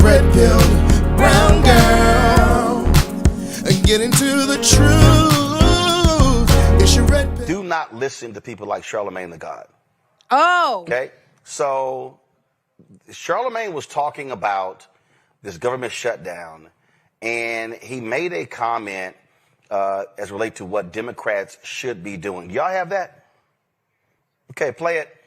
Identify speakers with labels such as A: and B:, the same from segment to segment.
A: red-pilled brown girl. Get into the truth. It's your red pill.
B: Do not listen to people like Charlamagne the God.
C: Oh.
B: Okay? So Charlamagne was talking about this government shutdown, and he made a comment as relate to what Democrats should be doing. Y'all have that? Okay, play it.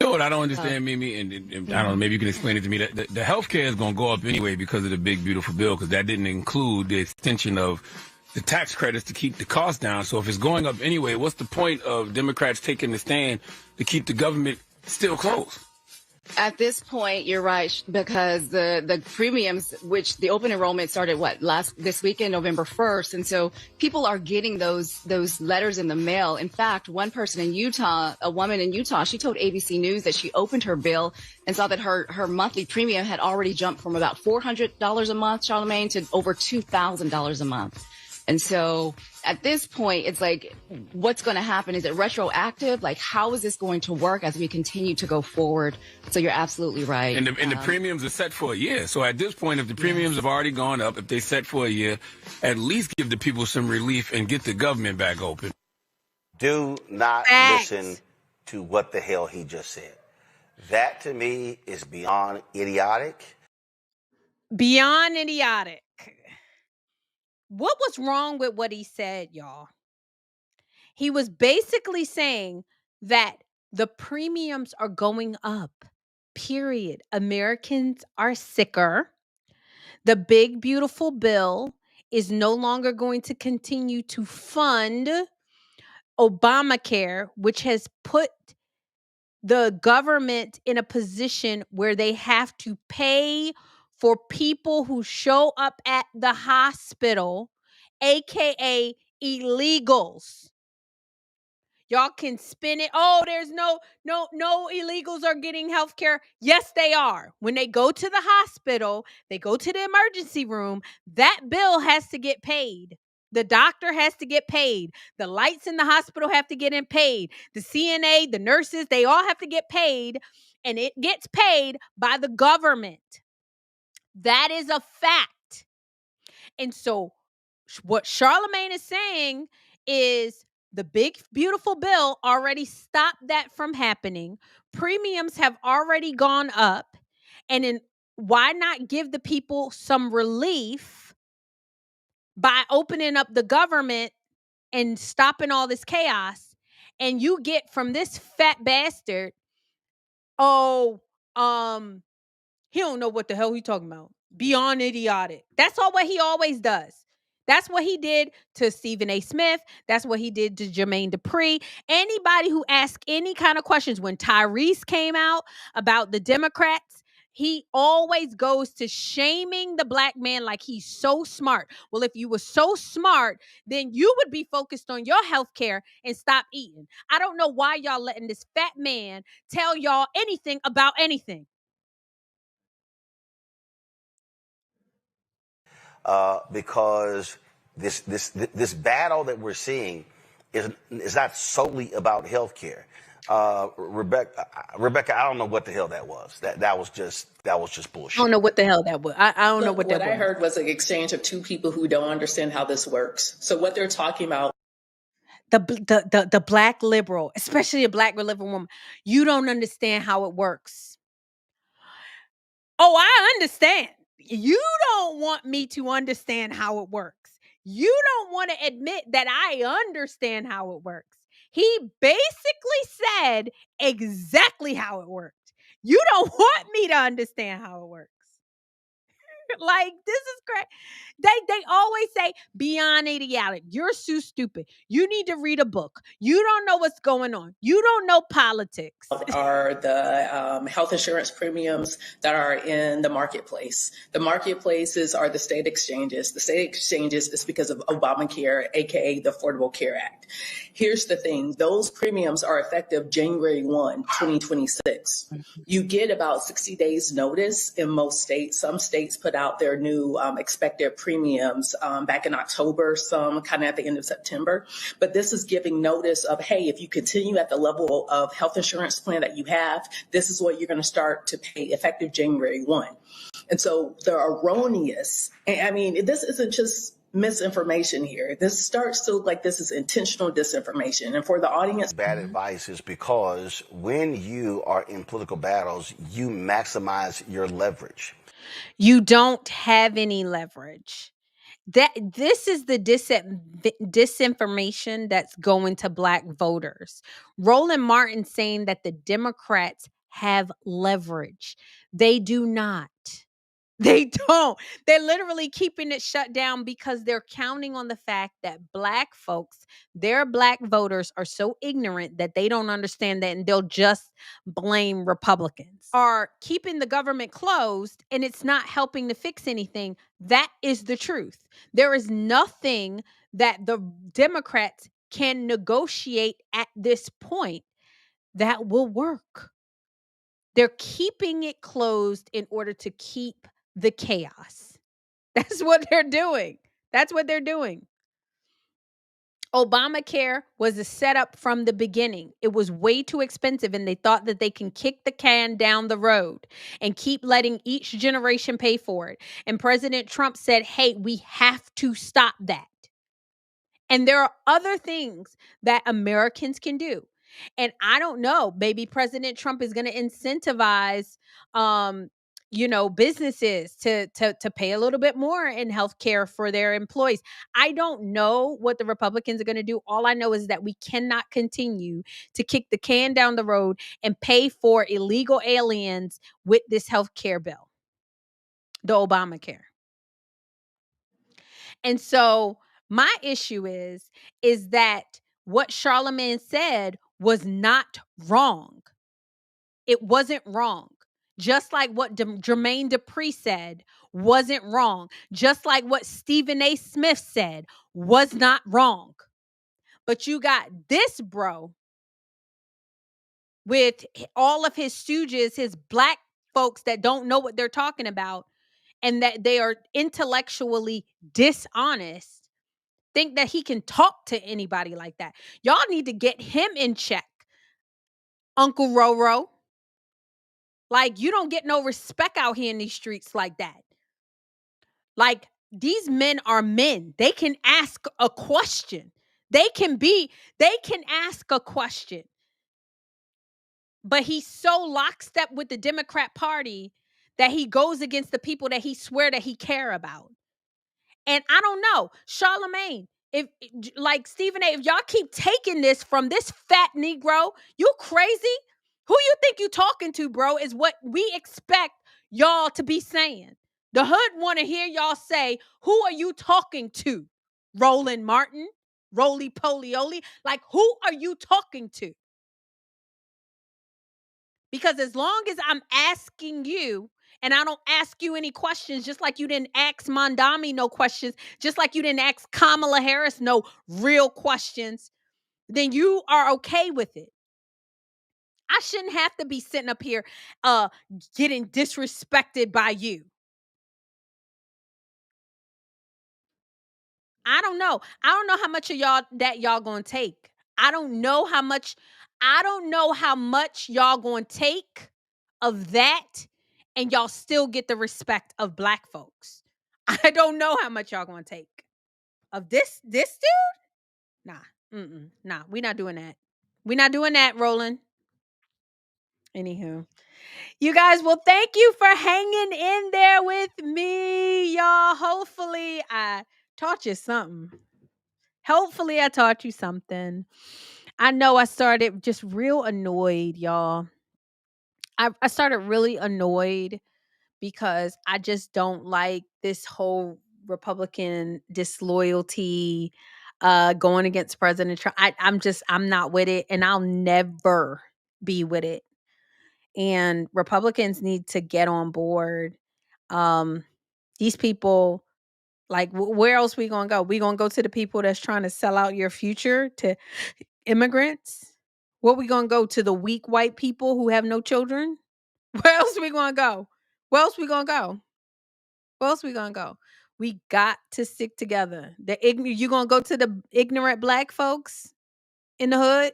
D: You know what I don't understand, Mimi, and I don't know, maybe you can explain it to me. The health care is going to go up anyway because of the big, beautiful bill, because that didn't include the extension of the tax credits to keep the cost down. So if it's going up anyway, what's the point of Democrats taking the stand to keep the government still closed?
C: At this point, you're right, because the premiums, which the open enrollment started this weekend, November 1st, and so people are getting those letters in the mail. In fact, one person in Utah, a woman in Utah, she told ABC News that she opened her bill and saw that her monthly premium had already jumped from about $400 a month, Charlamagne, to over $2,000 a month. And so at this point, it's like, what's going to happen? Is it retroactive? Like, how is this going to work as we continue to go forward? So you're absolutely right.
D: And the premiums are set for a year. So at this point, if the premiums have already gone up, if they set for a year, at least give the people some relief and get the government back open.
B: Do not listen to what the hell he just said. That, to me, is beyond idiotic.
E: Beyond idiotic. What was wrong with what he said, y'all? He was basically saying that the premiums are going up, period. Americans are sicker. The big, beautiful bill is no longer going to continue to fund Obamacare, which has put the government in a position where they have to pay for people who show up at the hospital, aka illegals. Y'all can spin it. Oh, there's no illegals are getting health care. Yes, they are. When they go to the hospital, they go to the emergency room, that bill has to get paid. The doctor has to get paid. The lights in the hospital have to get paid. The CNA, the nurses, they all have to get paid. And it gets paid by the government. That is a fact. And so what Charlamagne is saying is the big, beautiful bill already stopped that from happening. Premiums have already gone up. And then why not give the people some relief by opening up the government and stopping all this chaos? And you get from this fat bastard, he don't know what the hell he's talking about. Beyond idiotic. That's all what he always does. That's what he did to Stephen A. Smith. That's what he did to Jermaine Dupri. Anybody who asked any kind of questions when Tyrese came out about the Democrats, he always goes to shaming the black man like he's so smart. Well, if you were so smart, then you would be focused on your health care and stop eating. I don't know why y'all letting this fat man tell y'all anything about anything.
B: Because this battle that we're seeing is not solely about health care. Rebecca, I don't know what the hell that was. That was just bullshit.
E: I don't know what the hell that was. I don't know what that was.
F: What I heard was an exchange of two people who don't understand how this works. So what they're talking about.
E: The black liberal, especially a black liberal woman, you don't understand how it works. Oh, I understand. You don't want me to understand how it works. You don't want to admit that I understand how it works. He basically said exactly how it worked. You don't want me to understand how it works. Like, this is great. They always say beyond idiotic. You're so stupid. You need to read a book. You don't know what's going on. You don't know politics.
F: Are the health insurance premiums that are in the marketplace. The marketplaces are the state exchanges. The state exchanges is because of Obamacare, aka the Affordable Care Act. Here's the thing. Those premiums are effective January 1, 2026. You get about 60 days notice in most states. Some states put out out their new expected premiums back in October, some kind of at the end of September. But this is giving notice of, hey, if you continue at the level of health insurance plan that you have, this is what you're going to start to pay effective January 1. And so the erroneous, I mean, this isn't just misinformation here. This starts to look like this is intentional disinformation. And for the audience,
B: Bad advice is because when you are in political battles, you maximize your leverage.
E: You don't have any leverage. This is the disinformation that's going to Black voters. Roland Martin saying that the Democrats have leverage. They do not. They don't. They're literally keeping it shut down because they're counting on the fact that Black folks, their Black voters, are so ignorant that they don't understand that, and they'll just blame Republicans. Are keeping the government closed and it's not helping to fix anything. That is the truth. There is nothing that the Democrats can negotiate at this point that will work. They're keeping it closed in order to keep the chaos. That's what they're doing. That's what they're doing. Obamacare was a setup from the beginning. It was way too expensive, and they thought that they can kick the can down the road and keep letting each generation pay for it. And President Trump said, hey, we have to stop that. And there are other things that Americans can do. And I don't know, maybe President Trump is going to incentivize businesses to pay a little bit more in healthcare for their employees. I don't know what the Republicans are going to do. All I know is that we cannot continue to kick the can down the road and pay for illegal aliens with this healthcare bill, the Obamacare. And so my issue is that what Charlamagne said was not wrong. It wasn't wrong. Just like what Jermaine Dupri said wasn't wrong. Just like what Stephen A. Smith said was not wrong. But you got this bro with all of his stooges, his Black folks that don't know what they're talking about and that they are intellectually dishonest, think that he can talk to anybody like that. Y'all need to get him in check, Uncle Roro. Like, you don't get no respect out here in these streets like that. Like, these men are men. They can ask a question. They can ask a question. But he's so lockstep with the Democrat Party that he goes against the people that he swear that he care about. And I don't know, Charlamagne, if like Stephen A., if y'all keep taking this from this fat Negro, you crazy? Who you think you talking to, bro, is what we expect y'all to be saying. The hood want to hear y'all say, who are you talking to? Roland Martin? Roly Poly Oly? Like, who are you talking to? Because as long as I'm asking you, and I don't ask you any questions, just like you didn't ask Mondami no questions, just like you didn't ask Kamala Harris no real questions, then you are okay with it. I shouldn't have to be sitting up here getting disrespected by you. I don't know. I don't know how much of y'all gonna take. I don't know how much y'all gonna take of that, and y'all still get the respect of Black folks. I don't know how much y'all gonna take of this dude. Nah, we're not doing that. We're not doing that, Roland. Anywho, you guys, well, thank you for hanging in there with me, y'all. Hopefully, I taught you something. I know I started just real annoyed, y'all. I started really annoyed because I just don't like this whole Republican disloyalty going against President Trump. I'm not with it, and I'll never be with it. And Republicans need to get on board. These people, like, where else we gonna go? We gonna go to the people that's trying to sell out your future to immigrants? What we gonna go to the weak white people who have no children? Where else we gonna go? Where else we gonna go? else we gonna go? We got to stick together. You gonna go to the ignorant black folks in the hood?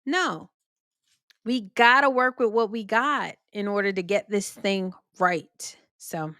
E: No. We gotta work with what we got in order to get this thing right. So